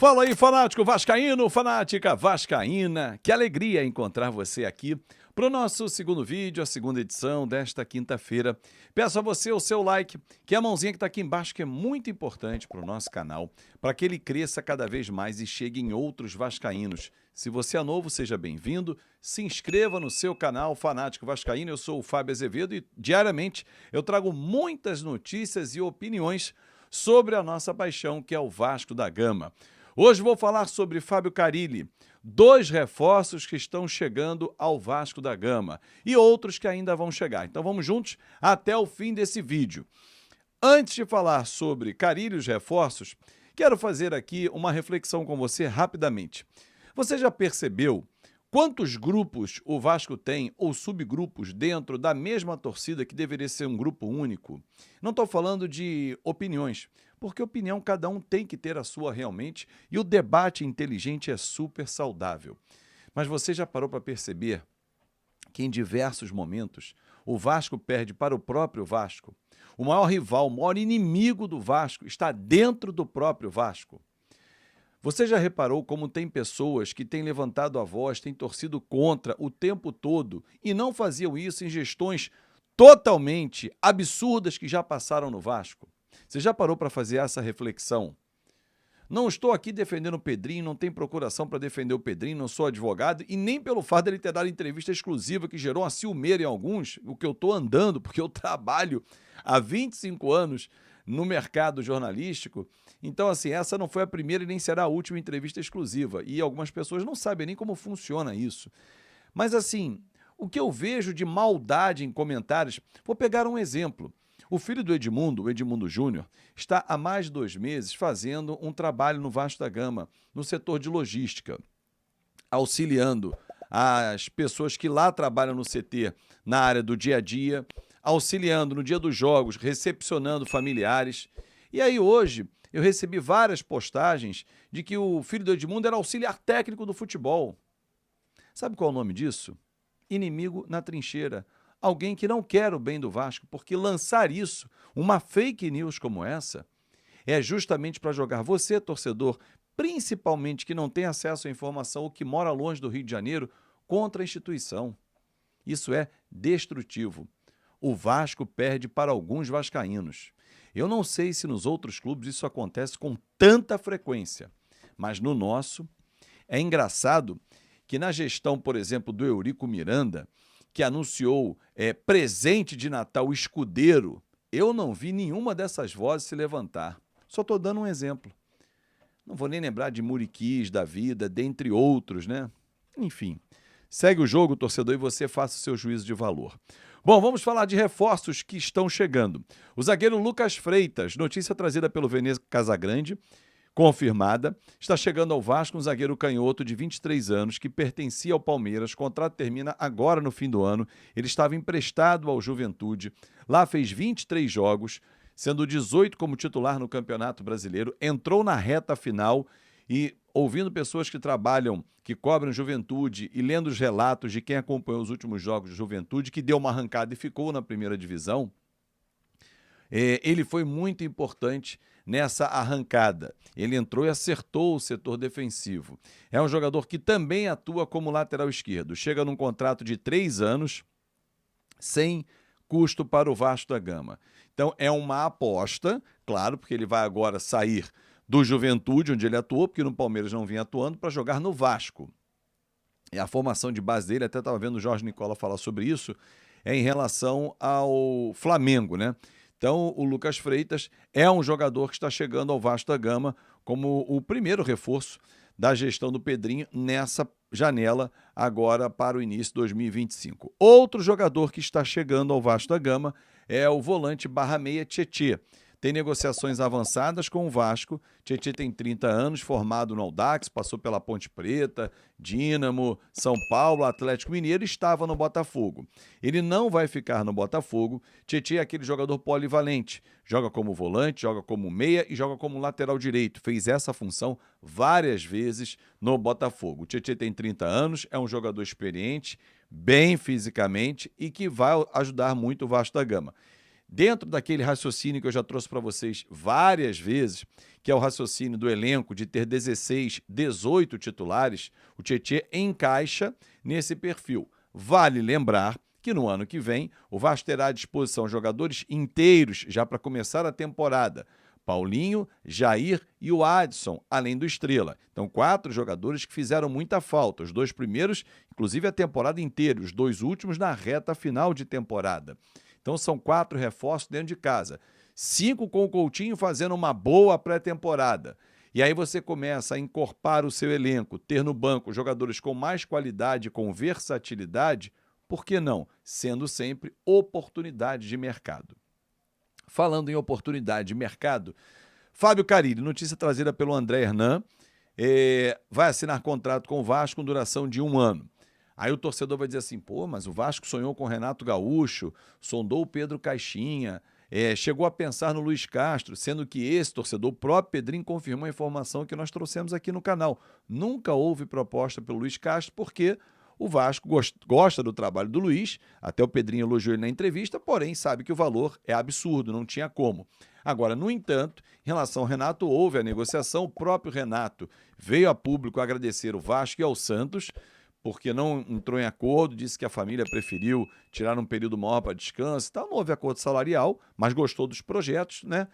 Fala aí, fanático vascaíno, fanática vascaína. Que alegria encontrar você aqui para o nosso segundo vídeo, a segunda edição desta quinta-feira. Peço a você o seu like, que é a mãozinha que está aqui embaixo, que é muito importante para o nosso canal, para que ele cresça cada vez mais e chegue em outros vascaínos. Se você é novo, seja bem-vindo. Se inscreva no seu canal Fanático Vascaíno. Eu sou o Fábio Azevedo e diariamente eu trago muitas notícias e opiniões sobre a nossa paixão, que é o Vasco da Gama. Hoje vou falar sobre Fábio Carille, 2 reforços que estão chegando ao Vasco da Gama e outros que ainda vão chegar. Então vamos juntos até o fim desse vídeo. Antes de falar sobre Carille e os reforços, quero fazer aqui uma reflexão com você rapidamente. Você já percebeu quantos grupos o Vasco tem ou subgrupos dentro da mesma torcida que deveria ser um grupo único? Não estou falando de opiniões, porque opinião cada um tem que ter a sua realmente e o debate inteligente é super saudável. Mas você já parou para perceber que em diversos momentos o Vasco perde para o próprio Vasco? O maior rival, o maior inimigo do Vasco está dentro do próprio Vasco. Você já reparou como tem pessoas que têm levantado a voz, têm torcido contra o tempo todo e não faziam isso em gestões totalmente absurdas que já passaram no Vasco? Você já parou para fazer essa reflexão? Não estou aqui defendendo o Pedrinho, não tem procuração para defender o Pedrinho, não sou advogado e nem pelo fato dele ter dado entrevista exclusiva que gerou uma ciumeira em alguns, o que eu estou andando, porque eu trabalho há 25 anos no mercado jornalístico. Então, assim, essa não foi a primeira e nem será a última entrevista exclusiva. E algumas pessoas não sabem nem como funciona isso. Mas, assim, o que eu vejo de maldade em comentários... Vou pegar um exemplo. O filho do Edmundo, o Edmundo Júnior, está há mais de 2 meses fazendo um trabalho no Vasco da Gama, no setor de logística, auxiliando as pessoas que lá trabalham no CT na área do dia a dia, auxiliando no dia dos jogos, recepcionando familiares. E aí hoje eu recebi várias postagens de que o filho do Edmundo era auxiliar técnico do futebol. Sabe qual é o nome disso? Inimigo na trincheira. Alguém que não quer o bem do Vasco, porque lançar isso, uma fake news como essa, é justamente para jogar você, torcedor, principalmente que não tem acesso à informação ou que mora longe do Rio de Janeiro, contra a instituição. Isso é destrutivo. O Vasco perde para alguns vascaínos. Eu não sei se nos outros clubes isso acontece com tanta frequência, mas no nosso é engraçado que na gestão, por exemplo, do Eurico Miranda, que anunciou presente de Natal escudeiro, eu não vi nenhuma dessas vozes se levantar. Só estou dando um exemplo. Não vou nem lembrar de Muriquis da vida, dentre outros, né? Enfim, segue o jogo, torcedor, e você faça o seu juízo de valor. Bom, vamos falar de reforços que estão chegando. O zagueiro Lucas Freitas, notícia trazida pelo Veneza Casagrande, confirmada, está chegando ao Vasco um zagueiro canhoto de 23 anos que pertencia ao Palmeiras. O contrato termina agora no fim do ano. Ele estava emprestado ao Juventude. Lá fez 23 jogos, sendo 18 como titular no Campeonato Brasileiro. Entrou na reta final e, ouvindo pessoas que trabalham, que cobrem Juventude e lendo os relatos de quem acompanhou os últimos jogos de Juventude, que deu uma arrancada e ficou na primeira divisão, ele foi muito importante nessa arrancada. Ele entrou e acertou o setor defensivo. É um jogador que também atua como lateral esquerdo. Chega num contrato de 3 anos, sem custo para o Vasco da Gama. Então é uma aposta, claro, porque ele vai agora sair do Juventude, onde ele atuou, porque no Palmeiras não vinha atuando, para jogar no Vasco. E a formação de base dele, até estava vendo o Jorge Nicola falar sobre isso, é em relação ao Flamengo, né? Então, o Lucas Freitas é um jogador que está chegando ao Vasco da Gama como o primeiro reforço da gestão do Pedrinho nessa janela agora para o início de 2025. Outro jogador que está chegando ao Vasco da Gama é o volante /meia Tietê. Tem negociações avançadas com o Vasco. Tietê tem 30 anos, formado no Audax, passou pela Ponte Preta, Dínamo, São Paulo, Atlético Mineiro e estava no Botafogo. Ele não vai ficar no Botafogo. Tietê é aquele jogador polivalente. Joga como volante, joga como meia e joga como lateral direito. Fez essa função várias vezes no Botafogo. Tietê tem 30 anos, é um jogador experiente, bem fisicamente e que vai ajudar muito o Vasco da Gama. dentro daquele raciocínio que eu já trouxe para vocês várias vezes, que é o raciocínio do elenco de ter 16, 18 titulares, o Tietê encaixa nesse perfil. Vale lembrar que no ano que vem o Vasco terá à disposição jogadores inteiros já para começar a temporada. Paulinho, Jair e o Adson, além do Estrela. Então, 4 jogadores que fizeram muita falta. Os 2 primeiros, inclusive a temporada inteira. Os 2 últimos na reta final de temporada. Então, são 4 reforços dentro de casa. 5 com o Coutinho fazendo uma boa pré-temporada. E aí você começa a encorpar o seu elenco, ter no banco jogadores com mais qualidade, com versatilidade. Por que não? Sendo sempre oportunidade de mercado. Falando em oportunidade de mercado, Fábio Carille, notícia trazida pelo André Hernan, vai assinar contrato com o Vasco com duração de 1 ano. Aí o torcedor vai dizer assim, pô, mas o Vasco sonhou com o Renato Gaúcho, sondou o Pedro Caixinha, chegou a pensar no Luiz Castro, sendo que esse torcedor, o próprio Pedrinho, confirmou a informação que nós trouxemos aqui no canal. Nunca houve proposta pelo Luiz Castro, porque o Vasco gosta do trabalho do Luiz, até o Pedrinho elogiou ele na entrevista, porém sabe que o valor é absurdo, não tinha como. Agora, no entanto, em relação ao Renato, houve a negociação, o próprio Renato veio a público agradecer o Vasco e ao Santos, porque não entrou em acordo, disse que a família preferiu tirar um período maior para descanso e tal, não houve acordo salarial, mas gostou dos projetos, né?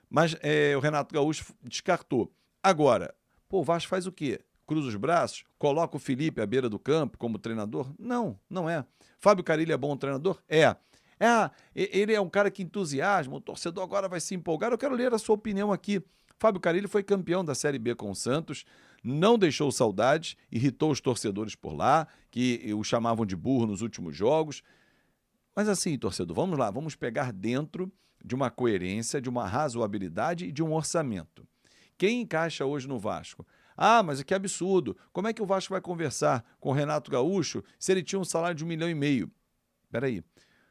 Mas o Renato Gaúcho descartou. Agora, o Vasco faz o quê? Cruza os braços, coloca o Felipe à beira do campo como treinador? Não, não é. Fábio Carille é bom treinador? É. Ele é um cara que entusiasma, o torcedor agora vai se empolgar. Eu quero ler a sua opinião aqui. Fábio Carille foi campeão da Série B com o Santos, não deixou saudades, irritou os torcedores por lá, que o chamavam de burro nos últimos jogos. Mas assim, torcedor, vamos lá, vamos pegar dentro de uma coerência, de uma razoabilidade e de um orçamento. Quem encaixa hoje no Vasco? Ah, mas que absurdo. Como é que o Vasco vai conversar com o Renato Gaúcho se ele tinha um salário de 1,5 milhão? Peraí.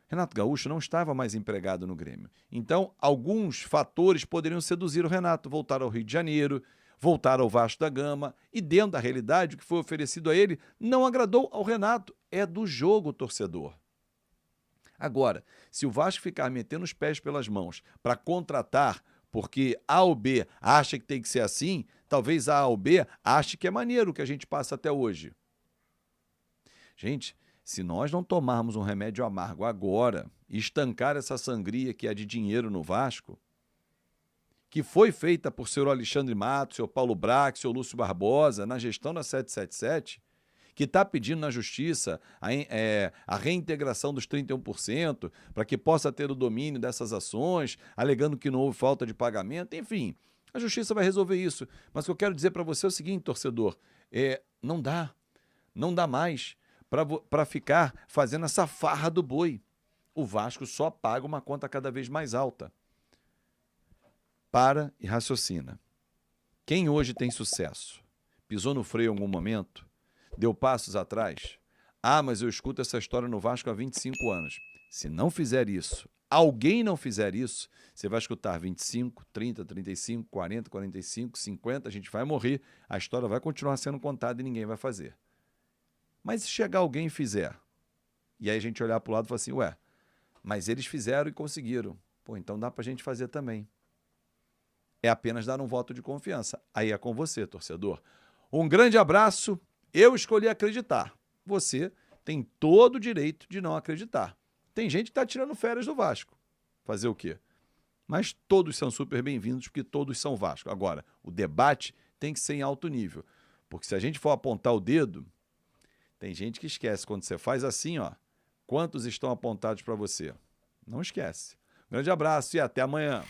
Renato Gaúcho não estava mais empregado no Grêmio. Então, alguns fatores poderiam seduzir o Renato. Voltar ao Rio de Janeiro, voltar ao Vasco da Gama. E dentro da realidade, o que foi oferecido a ele não agradou ao Renato. É do jogo, torcedor. Agora, se o Vasco ficar metendo os pés pelas mãos para contratar porque A ou B acha que tem que ser assim, talvez A ou B ache que é maneiro o que a gente passa até hoje. Gente, se nós não tomarmos um remédio amargo agora e estancar essa sangria que é de dinheiro no Vasco, que foi feita por senhor Alexandre Matos, senhor Paulo Brax, senhor Lúcio Barbosa, na gestão da 777, que está pedindo na Justiça a reintegração dos 31% para que possa ter o domínio dessas ações, alegando que não houve falta de pagamento, enfim, a Justiça vai resolver isso. Mas o que eu quero dizer para você é o seguinte, torcedor, não dá mais para ficar fazendo essa farra do boi. O Vasco só paga uma conta cada vez mais alta. Para e raciocina. Quem hoje tem sucesso? Pisou no freio em algum momento? Deu passos atrás? Ah, mas eu escuto essa história no Vasco há 25 anos. Se não fizer isso, alguém não fizer isso, você vai escutar 25, 30, 35, 40, 45, 50, a gente vai morrer, a história vai continuar sendo contada e ninguém vai fazer. Mas se chegar alguém e fizer, e aí a gente olhar para o lado e falar assim, ué, mas eles fizeram e conseguiram. Pô, então dá para a gente fazer também. É apenas dar um voto de confiança. Aí é com você, torcedor. Um grande abraço. Eu escolhi acreditar. Você tem todo o direito de não acreditar. Tem gente que está tirando férias do Vasco. Fazer o quê? Mas todos são super bem-vindos porque todos são Vasco. Agora, o debate tem que ser em alto nível. Porque se a gente for apontar o dedo, tem gente que esquece. Quando você faz assim, ó, quantos estão apontados para você? Não esquece. Grande abraço e até amanhã.